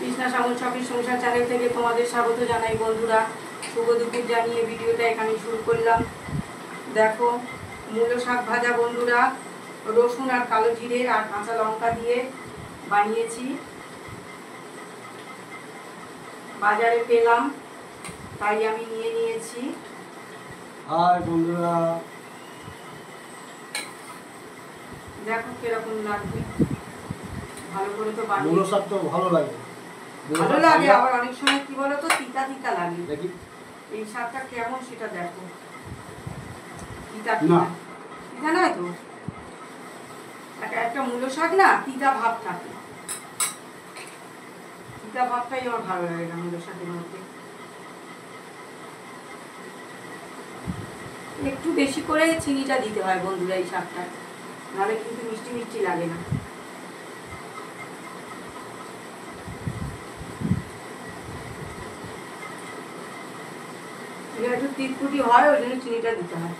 কৃষ্ণা সামল শখের সংসার চ্যানেল থেকে তোমাদের স্বাগত জানাই বন্ধুরা। শুভ দুপুর জানিয়ে ভিডিওটা এখানে শুরু করলাম। দেখো, মূলো শাক ভাজা বন্ধুরা, রসুন আর কালো জিরে আর কাঁচা লঙ্কা দিয়ে বানিয়েছি। বাজারে পেলাম তাই আমি নিয়ে নিয়েছি। হাই বন্ধুরা, দেখো কিরকম লাগবে, ভালো করে তো বানিয়ে। মূলো শাক তো ভালো লাগে, ভালো লাগে, আবার অনেক সময় কি বলো তো তিতা তিতা লাগে। দেখি এই শাকটা কেমন সেটা দেখো। তিতা না, তিতা নয় তো, একটা মূলো শাক না তিতা ভাব থাকে। তিতা ভাবটাই আমার ভালো লাগে না মূলো শাকের মধ্যে। একটু বেশি করে চিনিটা দিতে হয় বন্ধুরা এই শাকটা, নাহলে কিন্তু মিষ্টি মিষ্টি লাগে না। এটা একটু তিতকুটি হয়, ওই জন্য চিনিটা দিতে হয়।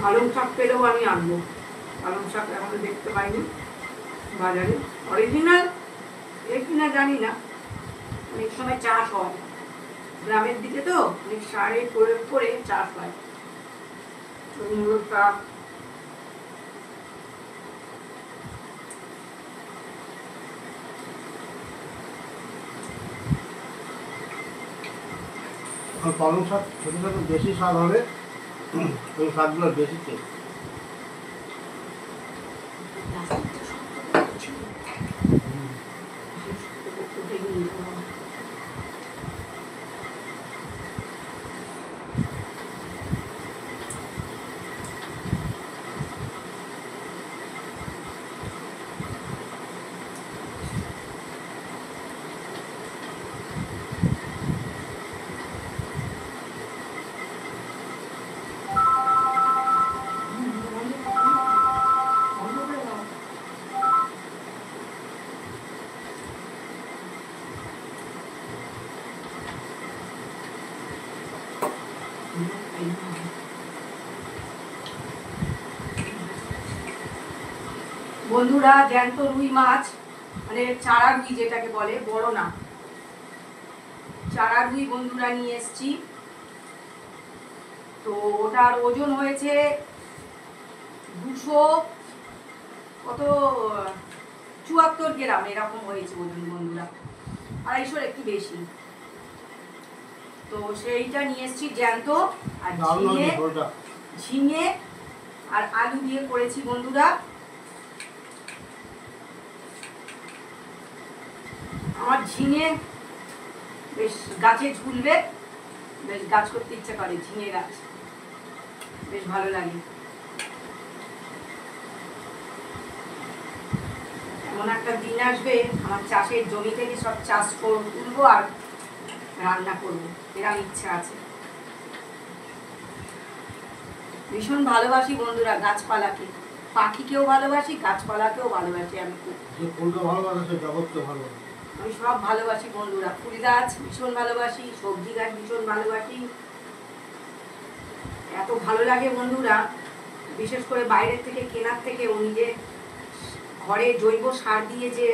পালং শাক পেলেও আমি আনবো। পালং শাক এখনো দেখতে পাইনি বাজারে। অরিজিনাল কিনা জানি না, অনেক সময় চাষ হয় গ্রামের দিকে, তো অনেক সারে প্রয়োগ করে চাষ হয়। মূলো শাক পালং শাক খেতে খেতে বেশি স্বাদ হবে, ওই শাকগুলো বেশি টেস্ট। বন্ধুরা, জ্যান্ত রুই মাছ, মানে চারা রুই যেটাকে বলে, বড় না, চারা রুই বন্ধুরা নিয়ে এসছি। তো ওটার ওজন হয়েছে 274 গ্রাম এরকম হয়েছে ওজন বন্ধুরা, 250 একটু বেশি। তো সেইটা নিয়ে এসছি জ্যান্ত। আর ঝিঙে আর আলু দিয়ে করেছি বন্ধুরা। আমার ঝিঙে বেশ গাছে ঝুলবে, বেশ গাছ করতে ইচ্ছা করে, ঝিঙে গাছ বেশ ভালো লাগে। এমন একটা দিন আসবে আমার চাষের জমি থেকে সব চাষ তুলবো আর রান্না করবো, এরকম ইচ্ছা আছে। ভীষণ ভালোবাসি বন্ধুরা গাছপালাকে, পাখিকেও ভালোবাসি, গাছপালাকেও ভালোবাসি। আমি খুব আমি সব ভালোবাসি বন্ধুরা। ফুল গাছ ভীষণ ভালোবাসি, সবজি গাছ ভীষণ ভালোবাসি। এত ভালো লাগে বন্ধুরা, বিশেষ করে বাইরের থেকে কেনার থেকে নিজে ঘরে জৈব সার দিয়ে যে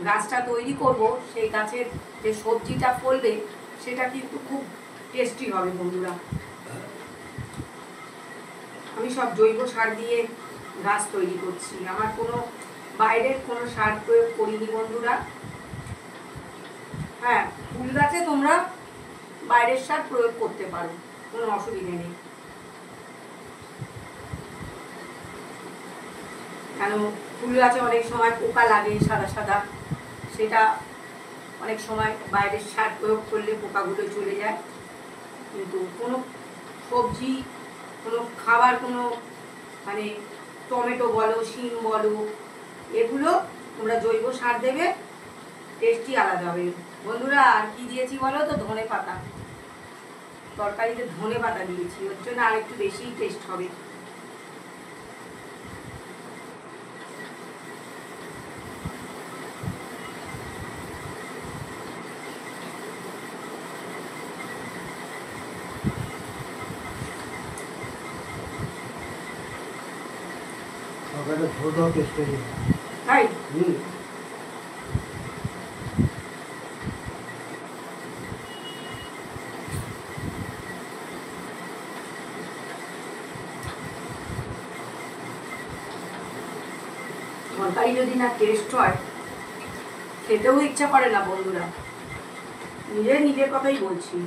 গাছটা তৈরি করব, সেই গাছের যে সবজিটা ফলবে সেটা কিন্তু খুব টেস্টি হবে বন্ধুরা। আমি সব জৈব সার দিয়ে গাছ তৈরি করছি, আমার কোনো বাইরের কোনো সার প্রয়োগ করিনি বন্ধুরা। হ্যাঁ, ফুল গাছে তোমরা বাইরের সার প্রয়োগ করতে পারো, কোনো অসুবিধা নেই। কেন, ফুল গাছে অনেক সময় পোকা লাগে সাদা সাদা, সেটা অনেক সময় বাইরের সার প্রয়োগ করলে পোকাগুলো চলে যায়। কিন্তু কোনো সবজি, কোনো খাবার, কোনো মানে টমেটো বলো, শিম বলো, এগুলো তোমরা জৈব সার দেবে, টেস্টই আলাদা হবে। বন্ধুরা আর কি দিয়েছি বলো তো? ধনে পাতা, তরকারিতে ধনে পাতা দিয়েছি, ওর জন্য আর একটু বেশিই টেস্ট হবে। তরকারিটা ঝোল দেওয়া টেস্ট হয়ে যাবে। তাই হুম। তরকারি যদি না টেস্ট হয় খেতেও ইচ্ছা করে না বন্ধুরা, নিজের কথাই বলছি।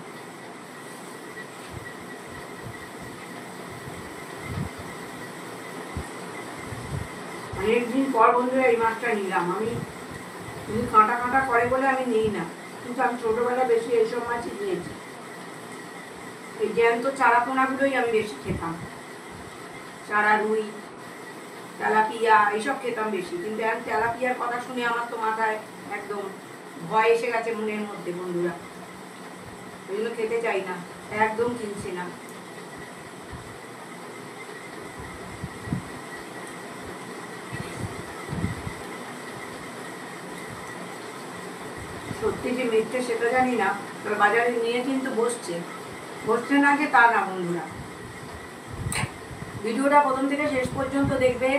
অনেকদিন পর বন্ধুরা এই মাছটা নিলাম আমি। তুমি কাঁটা কাঁটা করে বলে আমি নিই না, কিন্তু আমি ছোটবেলা বেশি এইসব মাছই নিয়েছি। এই জ্যান্ত চারাপোনাগুলোই আমি বেশি খেতাম, চারা, রুই, তেলাপিয়া এইসব খেতাম বেশি। কিন্তু এখন তেলাপিয়ার কথা শুনে আমার তো মাথায় একদম ভয় এসে গেছে মনের মধ্যে বন্ধুরা, ওই জন্য খেতে চাই না, একদম কিনছি না। সত্যি যে মিথ্যে সেটা জানি না, তবে বাজারে নিয়ে কিন্তু বসছে না যে তা না বন্ধুরা। ভিডিওটা প্রথম থেকে শেষ পর্যন্ত দেখবে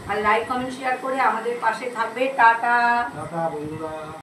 আর লাইক কমেন্ট শেয়ার করে আমাদের পাশে থাকবে। টাটা। টাটা বন্ধুরা।